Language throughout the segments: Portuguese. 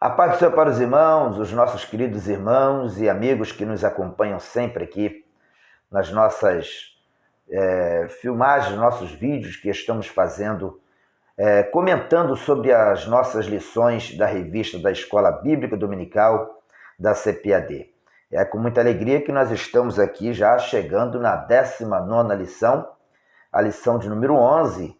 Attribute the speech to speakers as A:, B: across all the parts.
A: A paz do Senhor para os irmãos, os nossos queridos irmãos e amigos que nos acompanham sempre aqui nas nossas filmagens, nossos vídeos que estamos fazendo, comentando sobre as nossas lições da revista da Escola Bíblica Dominical da CPAD. É com muita alegria que nós estamos aqui já chegando na 19ª lição, a lição de número 11,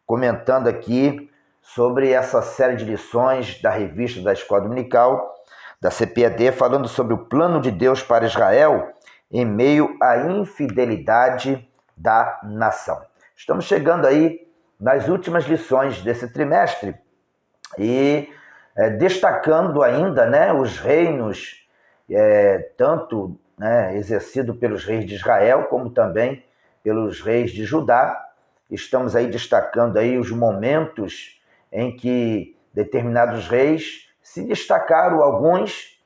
A: comentando aqui sobre essa série de lições da revista da Escola Dominical, da CPAD, falando sobre o plano de Deus para Israel em meio à infidelidade da nação. Estamos chegando aí nas últimas lições desse trimestre e destacando ainda os reinos, tanto exercido pelos reis de Israel, como também pelos reis de Judá. Estamos aí destacando aí os momentos em que determinados reis se destacaram, alguns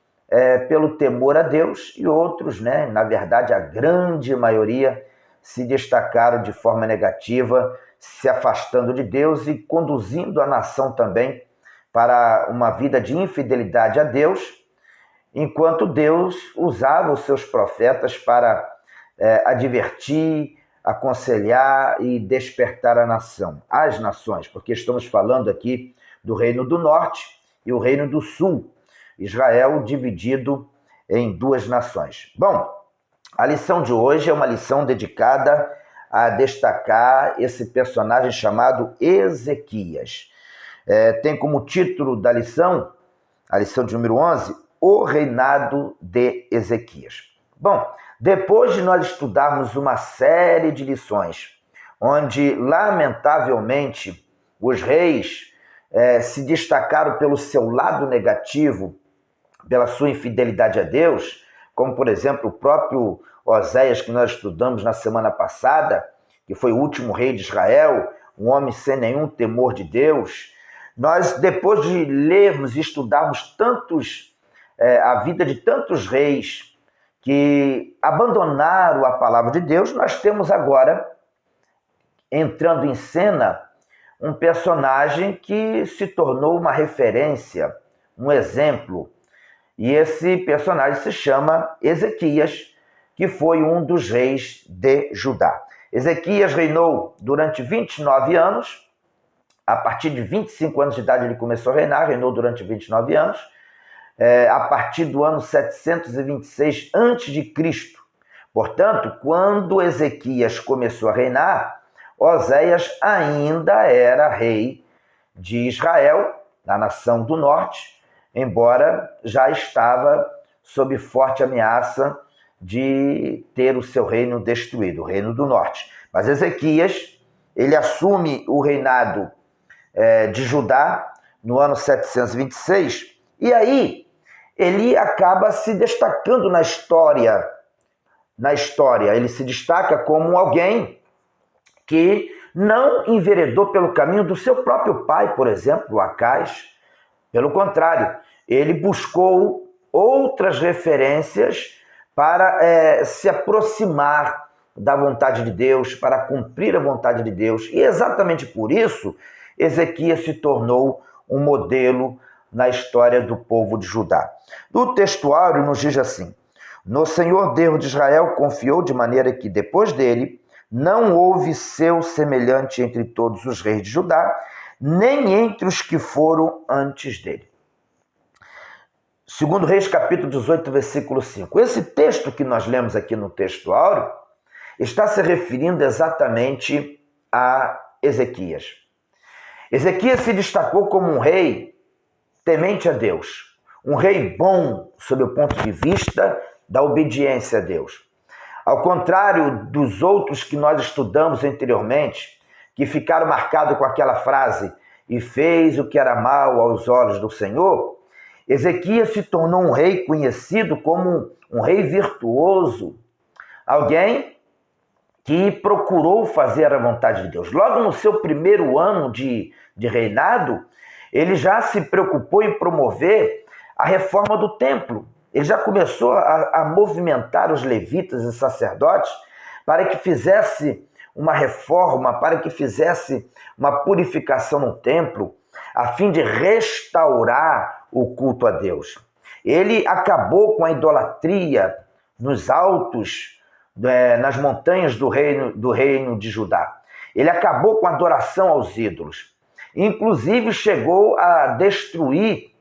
A: pelo temor a Deus e outros, na verdade a grande maioria, se destacaram de forma negativa, se afastando de Deus e conduzindo a nação também para uma vida de infidelidade a Deus, enquanto Deus usava os seus profetas para advertir, aconselhar e despertar a nação, as nações, porque estamos falando aqui do Reino do Norte e o Reino do Sul, Israel dividido em duas nações. Bom, a lição de hoje é uma lição dedicada a destacar esse personagem chamado Ezequias. Tem como título da lição, a lição de número 11, o reinado de Ezequias. Bom, depois de nós estudarmos uma série de lições, onde, lamentavelmente, os reis se destacaram pelo seu lado negativo, pela sua infidelidade a Deus, como, por exemplo, o próprio Oséias, que nós estudamos na semana passada, que foi o último rei de Israel, um homem sem nenhum temor de Deus. Nós, depois de lermos e estudarmos a vida de tantos reis que abandonaram a palavra de Deus, nós temos agora, entrando em cena, um personagem que se tornou uma referência, um exemplo. E esse personagem se chama Ezequias, que foi um dos reis de Judá. Ezequias reinou durante 29 anos, a partir de 25 anos de idade ele começou a reinar, reinou durante 29 anos, a partir do ano 726 a.C. Portanto, quando Ezequias começou a reinar, Oséias ainda era rei de Israel, na nação do norte, embora já estava sob forte ameaça de ter o seu reino destruído, o reino do norte. Mas Ezequias, ele assume o reinado de Judá no ano 726, e aí ele acaba se destacando na história. Ele se destaca como alguém que não enveredou pelo caminho do seu próprio pai, por exemplo, Acais. Pelo contrário, ele buscou outras referências para se aproximar da vontade de Deus, para cumprir a vontade de Deus. E exatamente por isso, Ezequias se tornou um modelo na história do povo de Judá. No textuário nos diz assim: no Senhor Deus de Israel confiou, de maneira que depois dele não houve seu semelhante entre todos os reis de Judá, nem entre os que foram antes dele. Segundo Reis, capítulo 18, versículo 5. Esse texto que nós lemos aqui no texto áureo está se referindo exatamente a Ezequias. Ezequias se destacou como um rei temente a Deus, um rei bom sob o ponto de vista da obediência a Deus. Ao contrário dos outros que nós estudamos anteriormente, que ficaram marcados com aquela frase, e fez o que era mal aos olhos do Senhor, Ezequias se tornou um rei conhecido como um rei virtuoso, alguém que procurou fazer a vontade de Deus. Logo no seu primeiro ano de reinado, ele já se preocupou em promover a reforma do templo. Ele já começou a movimentar os levitas e sacerdotes para que fizesse uma reforma, para que fizesse uma purificação no templo, a fim de restaurar o culto a Deus. Ele acabou com a idolatria nos altos, nas montanhas do reino de Judá. Ele acabou com a adoração aos ídolos. Inclusive chegou a destruir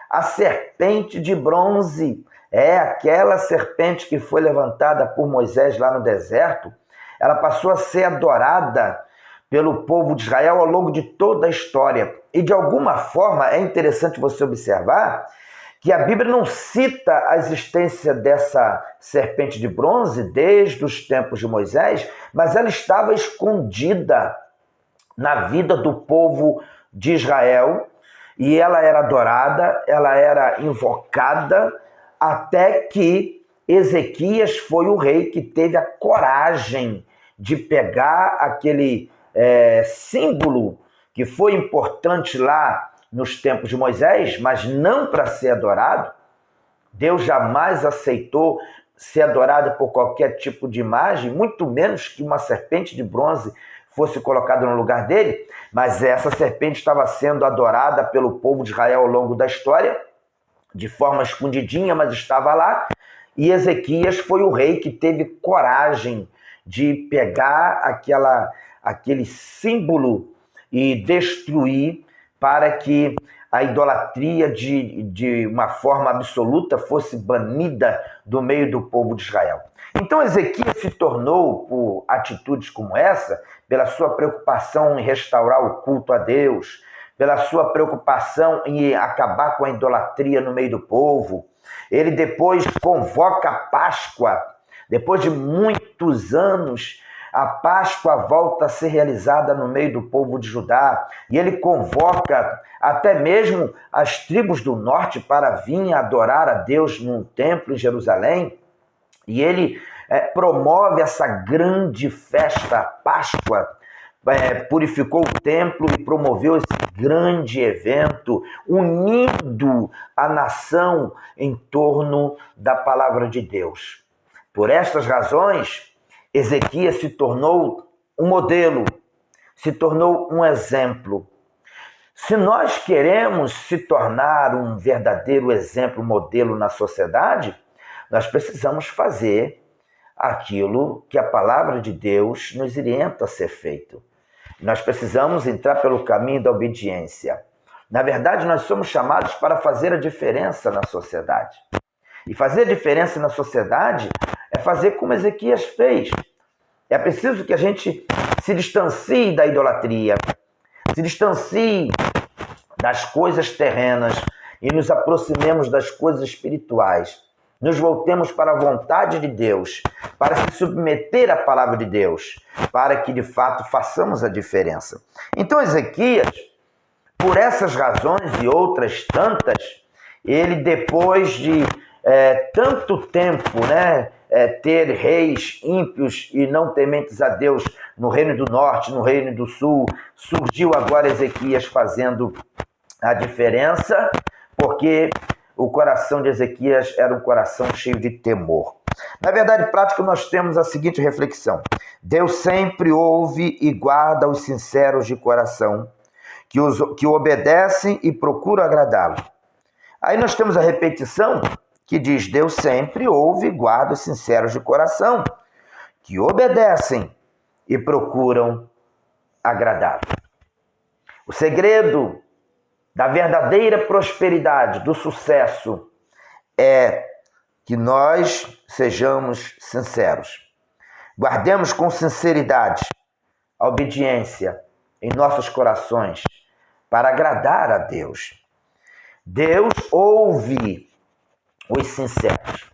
A: a serpente de bronze. Aquela serpente que foi levantada por Moisés lá no deserto, ela passou a ser adorada pelo povo de Israel ao longo de toda a história. E de alguma forma é interessante você observar que a Bíblia não cita a existência dessa serpente de bronze desde os tempos de Moisés, mas ela estava escondida na vida do povo de Israel, e ela era adorada, ela era invocada, até que Ezequias foi o rei que teve a coragem de pegar aquele símbolo que foi importante lá nos tempos de Moisés, mas não para ser adorado. Deus jamais aceitou ser adorado por qualquer tipo de imagem, muito menos que uma serpente de bronze fosse colocada no lugar dele, mas essa serpente estava sendo adorada pelo povo de Israel ao longo da história, de forma escondidinha, mas estava lá, e Ezequias foi o rei que teve coragem de pegar aquele símbolo e destruir, para que a idolatria de uma forma absoluta fosse banida do meio do povo de Israel. Então Ezequias se tornou, por atitudes como essa, pela sua preocupação em restaurar o culto a Deus, pela sua preocupação em acabar com a idolatria no meio do povo. Ele depois convoca a Páscoa. Depois de muitos anos, a Páscoa volta a ser realizada no meio do povo de Judá, e ele convoca até mesmo as tribos do norte para vir adorar a Deus no templo em Jerusalém, e ele promove essa grande festa, Páscoa, purificou o templo e promoveu esse grande evento, unindo a nação em torno da palavra de Deus. Por estas razões, Ezequias se tornou um modelo, se tornou um exemplo. Se nós queremos se tornar um verdadeiro exemplo, modelo na sociedade, nós precisamos fazer aquilo que a palavra de Deus nos orienta a ser feito. Nós precisamos entrar pelo caminho da obediência. Na verdade, nós somos chamados para fazer a diferença na sociedade. E fazer a diferença na sociedade é fazer como Ezequias fez. É preciso que a gente se distancie da idolatria, se distancie das coisas terrenas e nos aproximemos das coisas espirituais. Nos voltemos para a vontade de Deus, para se submeter à palavra de Deus, para que de fato façamos a diferença. Então Ezequias, por essas razões e outras tantas, ele depois de tanto tempo, ter reis ímpios e não tementes a Deus no reino do norte, no reino do sul, surgiu agora Ezequias fazendo a diferença, porque o coração de Ezequias era um coração cheio de temor. Na verdade prática, nós temos a seguinte reflexão: Deus sempre ouve e guarda os sinceros de coração, que obedecem e procuram agradá-lo. Aí nós temos a repetição que diz: Deus sempre ouve e guarda os sinceros de coração, que obedecem e procuram agradá-lo. O segredo da verdadeira prosperidade, do sucesso, é que nós sejamos sinceros. Guardemos com sinceridade a obediência em nossos corações para agradar a Deus. Deus ouve os sinceros.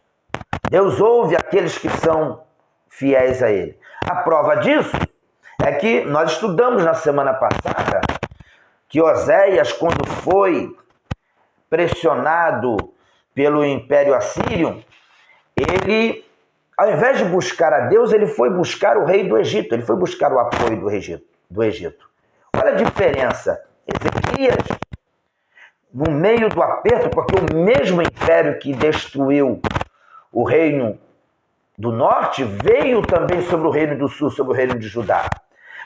A: Deus ouve aqueles que são fiéis a Ele. A prova disso é que nós estudamos na semana passada que Oséias, quando foi pressionado pelo Império Assírio, ele, ao invés de buscar a Deus, ele foi buscar o rei do Egito, ele foi buscar o apoio do Egito. Olha a diferença. Ezequias, no meio do aperto, porque o mesmo império que destruiu o reino do norte veio também sobre o reino do sul, sobre o reino de Judá.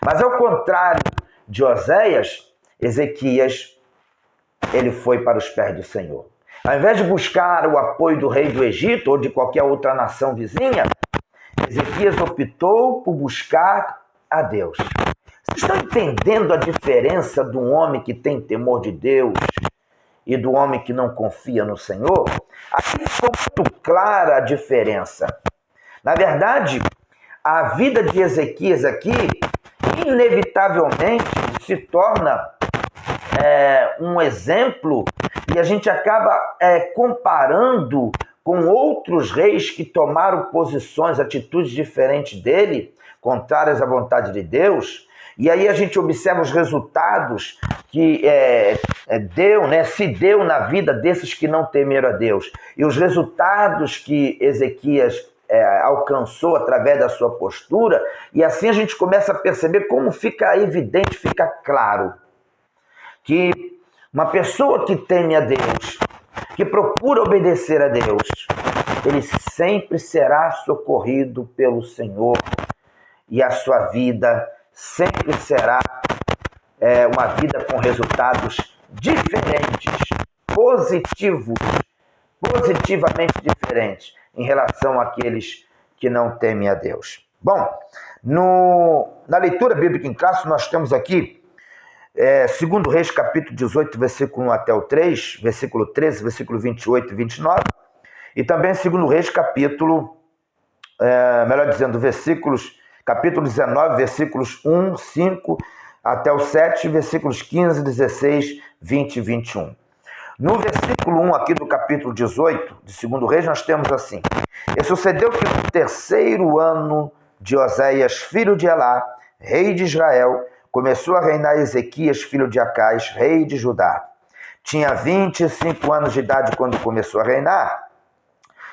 A: Mas ao contrário de Oséias, Ezequias ele foi para os pés do Senhor. Ao invés de buscar o apoio do rei do Egito ou de qualquer outra nação vizinha, Ezequias optou por buscar a Deus. Vocês estão entendendo a diferença do homem que tem temor de Deus e do homem que não confia no Senhor? Aqui ficou muito clara a diferença. Na verdade, a vida de Ezequias aqui, inevitavelmente, se torna um exemplo e a gente acaba comparando com outros reis que tomaram posições, atitudes diferentes dele, contrárias à vontade de Deus. E aí a gente observa os resultados que se deu na vida desses que não temeram a Deus. E os resultados que Ezequias alcançou através da sua postura. E assim a gente começa a perceber como fica evidente, fica claro, que uma pessoa que teme a Deus, que procura obedecer a Deus, ele sempre será socorrido pelo Senhor. E a sua vida sempre será uma vida com resultados diferentes, positivamente diferentes em relação àqueles que não temem a Deus. Bom, na leitura bíblica em classe, nós temos aqui 2 Reis, capítulo 18, versículo 1 até o 3, versículo 13, versículo 28 e 29, e também 2 Reis, capítulo, capítulo 19, versículos 1, 5 até o 7, versículos 15, 16, 20 e 21. No versículo 1 aqui do capítulo 18 de 2 Reis, nós temos assim: E sucedeu que no terceiro ano de Oséias, filho de Elá, rei de Israel, começou a reinar Ezequias, filho de Acais, rei de Judá. Tinha 25 anos de idade quando começou a reinar,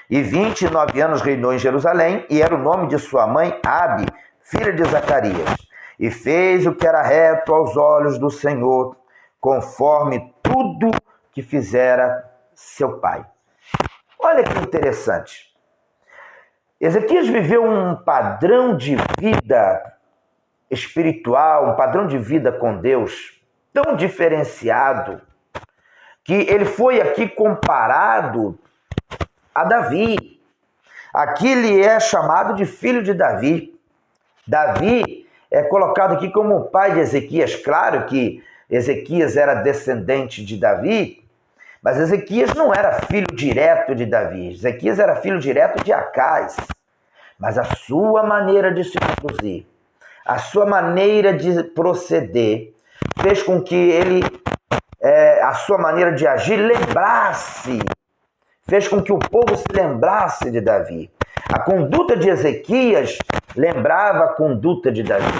A: e 29 anos reinou em Jerusalém, e era o nome de sua mãe Abi, filha de Zacarias. E fez o que era reto aos olhos do Senhor, conforme tudo que fizera seu pai. Olha que interessante. Ezequias viveu um padrão de vida espiritual, um padrão de vida com Deus tão diferenciado que ele foi aqui comparado a Davi. Aqui ele é chamado de filho de Davi. Davi é colocado aqui como o pai de Ezequias. Claro que Ezequias era descendente de Davi, mas Ezequias não era filho direto de Davi. Ezequias era filho direto de Acais. Mas a sua maneira de se conduzir, a sua maneira de proceder, fez com que a sua maneira de agir fez com que o povo se lembrasse de Davi. A conduta de Ezequias lembrava a conduta de Davi.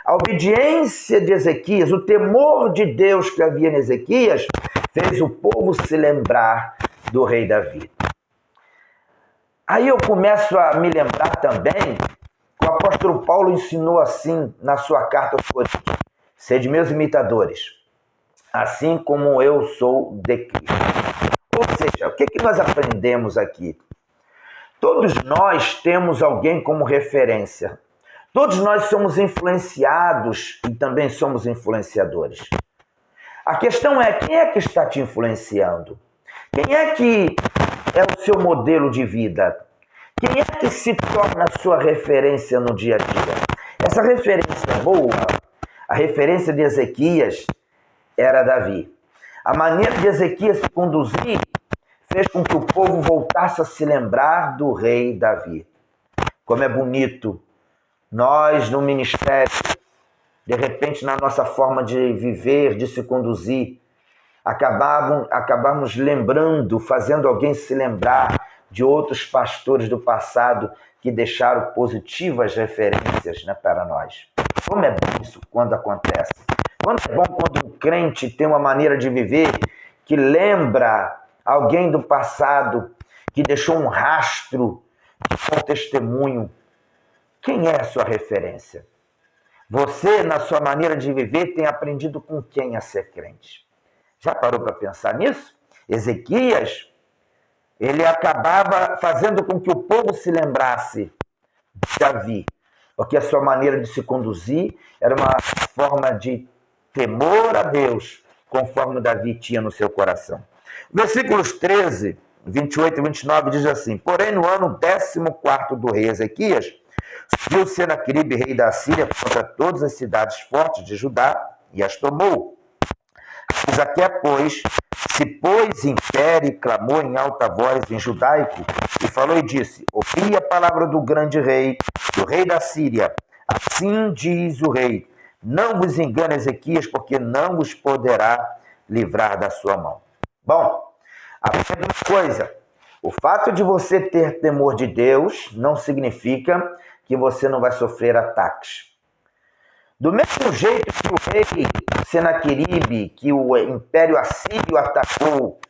A: A obediência de Ezequias, o temor de Deus que havia em Ezequias, fez o povo se lembrar do rei Davi. Aí eu começo a me lembrar também que o apóstolo Paulo ensinou assim na sua carta aos Coríntios: sede meus imitadores, assim como eu sou de Cristo. Ou seja, o que nós aprendemos aqui? Todos nós temos alguém como referência. Todos nós somos influenciados e também somos influenciadores. A questão é, quem é que está te influenciando? Quem é que é o seu modelo de vida? Quem é que se torna a sua referência no dia a dia? Essa referência boa, a referência de Ezequias, era Davi. A maneira de Ezequias se conduzir fez com que o povo voltasse a se lembrar do rei Davi. Como é bonito nós, no ministério, de repente, na nossa forma de viver, de se conduzir, acabamos lembrando, fazendo alguém se lembrar de outros pastores do passado que deixaram positivas referências, para nós. Como é bom isso quando acontece. Quando é bom quando um crente tem uma maneira de viver que lembra alguém do passado, que deixou um rastro, que foi um testemunho. Quem é a sua referência? Você, na sua maneira de viver, tem aprendido com quem a ser crente? Já parou para pensar nisso? Ezequias, ele acabava fazendo com que o povo se lembrasse de Davi, porque a sua maneira de se conduzir era uma forma de temor a Deus conforme Davi tinha no seu coração. Versículos 13, 28 e 29 diz assim: porém, no ano 14º do rei Ezequias, subiu Senaqueribe, rei da Síria, contra todas as cidades fortes de Judá e as tomou. Isaqué, pois, se pôs em pé e clamou em alta voz em judaico, e falou e disse: ouvi a palavra do grande rei, do rei da Síria. Assim diz o rei: não vos engane, Ezequias, porque não vos poderá livrar da sua mão. Bom, a primeira coisa, o fato de você ter temor de Deus não significa que você não vai sofrer ataques. Do mesmo jeito que o rei Senaqueribe, que o Império Assírio atacou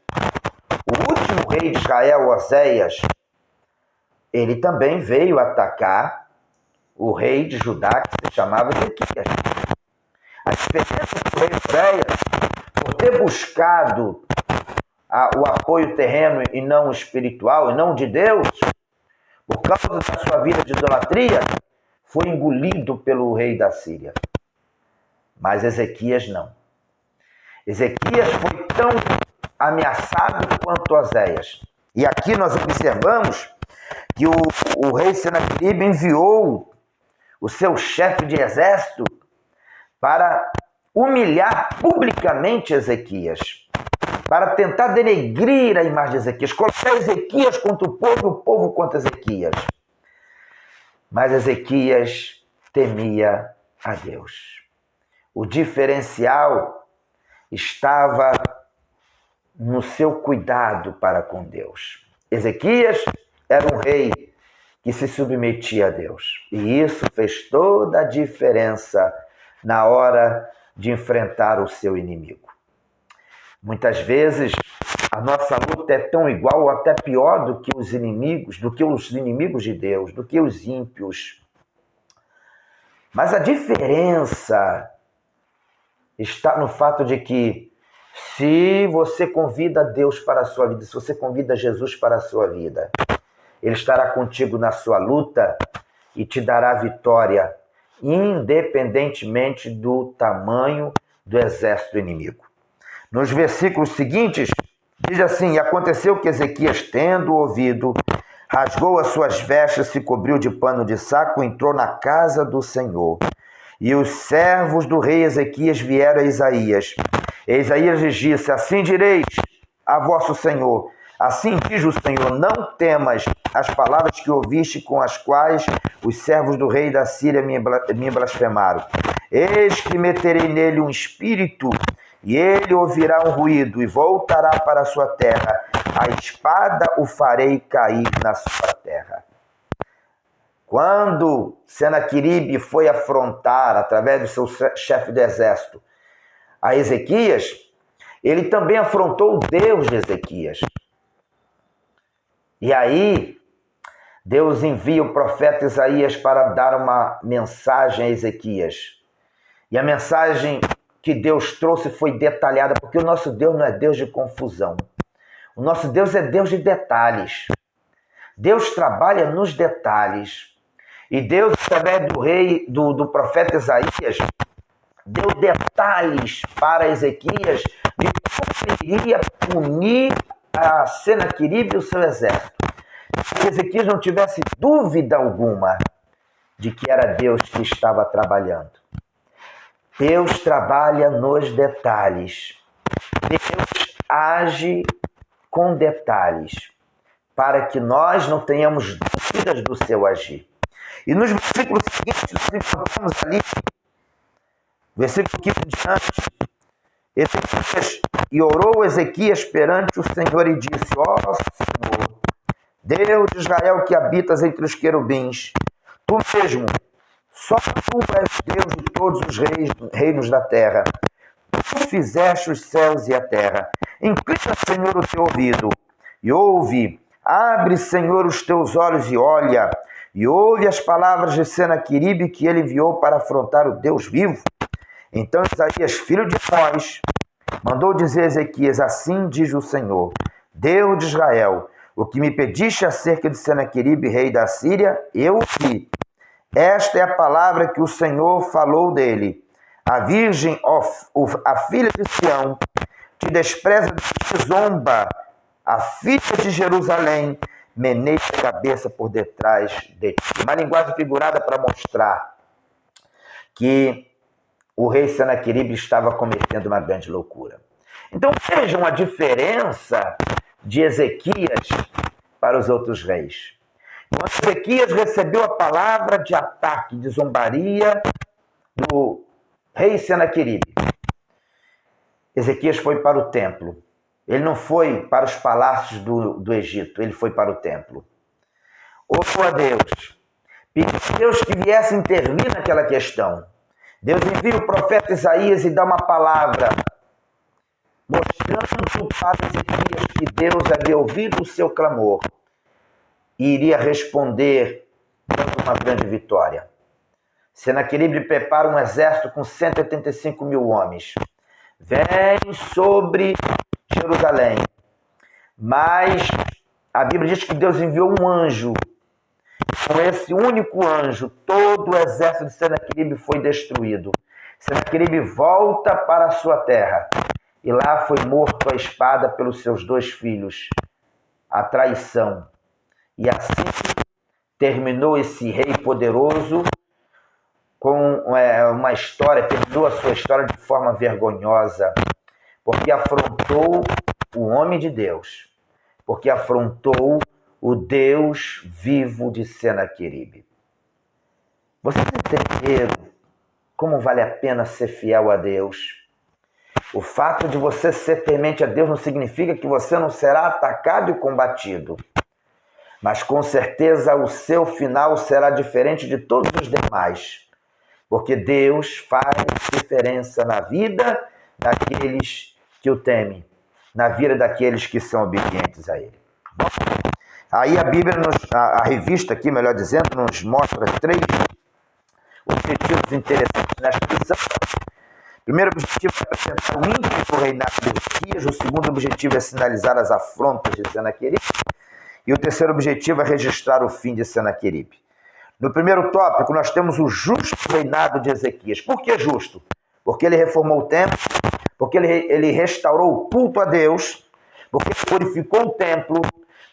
A: o último rei de Israel, Oséias, ele também veio atacar o rei de Judá, que se chamava Ezequias. A diferença do rei Oséias, por ter buscado o apoio terreno e não espiritual, e não de Deus, por causa da sua vida de idolatria, foi engolido pelo rei da Síria. Mas Ezequias não. Ezequias foi tão ameaçado quanto Oséias. E aqui nós observamos que o rei Senaqueribe enviou o seu chefe de exército para humilhar publicamente Ezequias, para tentar denegrir a imagem de Ezequias, colocar Ezequias contra o povo contra Ezequias. Mas Ezequias temia a Deus. O diferencial estava no seu cuidado para com Deus. Ezequias era um rei que se submetia a Deus. E isso fez toda a diferença na hora de enfrentar o seu inimigo. Muitas vezes a nossa luta é tão igual ou até pior do que os inimigos de Deus, do que os ímpios. Mas a diferença está no fato de que se você convida Deus para a sua vida, se você convida Jesus para a sua vida, Ele estará contigo na sua luta e te dará vitória, independentemente do tamanho do exército inimigo. Nos versículos seguintes, diz assim: e aconteceu que Ezequias, tendo ouvido, rasgou as suas vestes, se cobriu de pano de saco, entrou na casa do Senhor. E os servos do rei Ezequias vieram a Isaías. E Isaías lhes disse: assim direis a vosso Senhor, assim diz o Senhor, não temas as palavras que ouviste, com as quais os servos do rei da Síria me blasfemaram. Eis que meterei nele um espírito, e ele ouvirá um ruído, e voltará para a sua terra. A espada o farei cair na sua terra. Quando Senaqueribe foi afrontar, através do seu chefe do exército, a Ezequias, ele também afrontou o Deus de Ezequias. E aí, Deus envia o profeta Isaías para dar uma mensagem a Ezequias. E a mensagem que Deus trouxe foi detalhada, porque o nosso Deus não é Deus de confusão. O nosso Deus é Deus de detalhes. Deus trabalha nos detalhes. E Deus, através do profeta Isaías, deu detalhes para Ezequias de como ele iria punir a Senaqueribe e o seu exército. Que Ezequias não tivesse dúvida alguma de que era Deus que estava trabalhando. Deus trabalha nos detalhes. Deus age com detalhes, para que nós não tenhamos dúvidas do seu agir. E nos versículos seguintes, nós encontramos ali, versículo 15 diante, Ezequias, e orou Ezequias perante o Senhor e disse: ó Senhor, Deus de Israel, que habitas entre os querubins, tu mesmo, só tu és Deus de todos os reinos da terra. Tu fizeste os céus e a terra. Inclina, Senhor, o teu ouvido e ouve. Abre, Senhor, os teus olhos e olha. E ouve as palavras de Senaqueribe, que ele enviou para afrontar o Deus vivo. Então Isaías, filho de Amós, mandou dizer a Ezequias: assim diz o Senhor, Deus de Israel, o que me pediste acerca de Senaqueribe, rei da Síria, eu ouvi. Esta é a palavra que o Senhor falou dele. A virgem, a filha de Sião, te despreza, te zomba. A filha de Jerusalém meneia a cabeça por detrás de ti. Uma linguagem figurada para mostrar que o rei Senaqueribe estava cometendo uma grande loucura. Então vejam a diferença de Ezequias para os outros reis. Quando Ezequias recebeu a palavra de ataque, de zombaria do rei Senaqueribe, Ezequias foi para o templo. Ele não foi para os palácios do Egito, ele foi para o templo. Orou a Deus, pediu a Deus que viesse intervir naquela questão. Deus envia o profeta Isaías e dá uma palavra, mostrando para Ezequias que Deus havia ouvido o seu clamor e iria responder dando uma grande vitória. Senaqueribe prepara um exército com 185 mil homens. Vem sobre Jerusalém. Mas a Bíblia diz que Deus enviou um anjo. Com esse único anjo, todo o exército de Senaqueribe foi destruído. Senaqueribe volta para a sua terra. E lá foi morto à espada pelos seus 2 filhos. A traição. E assim terminou esse rei poderoso com uma história, terminou a sua história de forma vergonhosa, porque afrontou o homem de Deus, porque afrontou o Deus vivo de Senaqueribe. Vocês entenderam como vale a pena ser fiel a Deus? O fato de você ser temente a Deus não significa que você não será atacado e combatido. Mas com certeza o seu final será diferente de todos os demais. Porque Deus faz diferença na vida daqueles que o temem, na vida daqueles que são obedientes a Ele. Bom, aí a Bíblia, a revista aqui, melhor dizendo, nos mostra 3 objetivos interessantes nesta lição. O primeiro objetivo é apresentar o íntimo reinado de Ezequias, o segundo objetivo é sinalizar as afrontas de Senaqueribe, e o terceiro objetivo é registrar o fim de Senaqueribe. No primeiro tópico, nós temos o justo reinado de Ezequias. Por que justo? Porque ele reformou o templo, porque ele restaurou o culto a Deus, porque ele purificou o templo,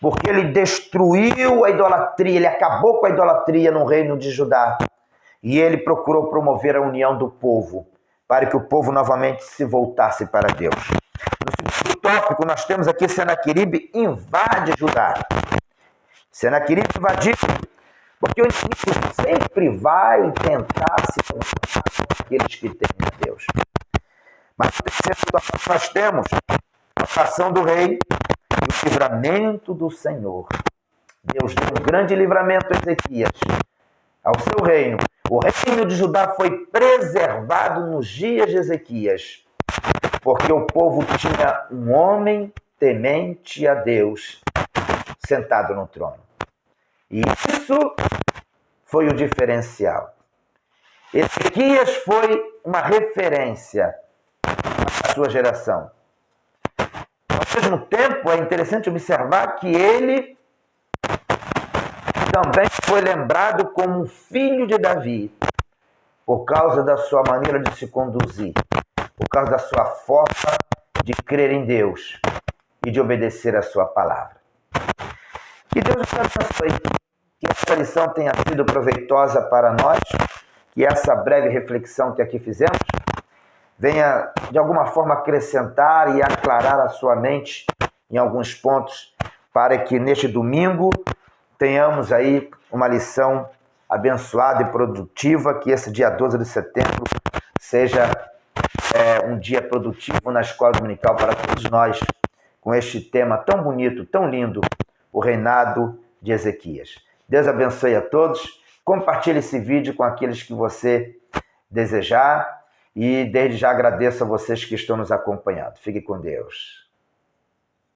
A: porque ele destruiu a idolatria, ele acabou com a idolatria no reino de Judá. E ele procurou promover a união do povo, para que o povo novamente se voltasse para Deus. No segundo tópico, nós temos aqui Senaqueribe invade Judá. Senaqueribe invadiu, porque o inimigo sempre vai tentar se contar com aqueles que temem a Deus. Mas no terceiro tópico nós temos a ação do rei e o livramento do Senhor. Deus deu um grande livramento a Ezequias, ao seu reino. O reino de Judá foi preservado nos dias de Ezequias, porque o povo tinha um homem temente a Deus sentado no trono. E isso foi o diferencial. Ezequias foi uma referência para a sua geração. Ao mesmo tempo, é interessante observar que ele também foi lembrado como um filho de Davi, por causa da sua maneira de se conduzir, por causa da sua forma de crer em Deus e de obedecer a sua palavra. Que Deus nos abençoe, que essa lição tenha sido proveitosa para nós, que essa breve reflexão que aqui fizemos venha de alguma forma acrescentar e aclarar a sua mente em alguns pontos, para que neste domingo tenhamos aí uma lição abençoada e produtiva, que esse dia 12 de setembro seja um dia produtivo na escola dominical para todos nós, com este tema tão bonito, tão lindo, o reinado de Ezequias. Deus abençoe a todos, compartilhe esse vídeo com aqueles que você desejar e desde já agradeço a vocês que estão nos acompanhando. Fique com Deus.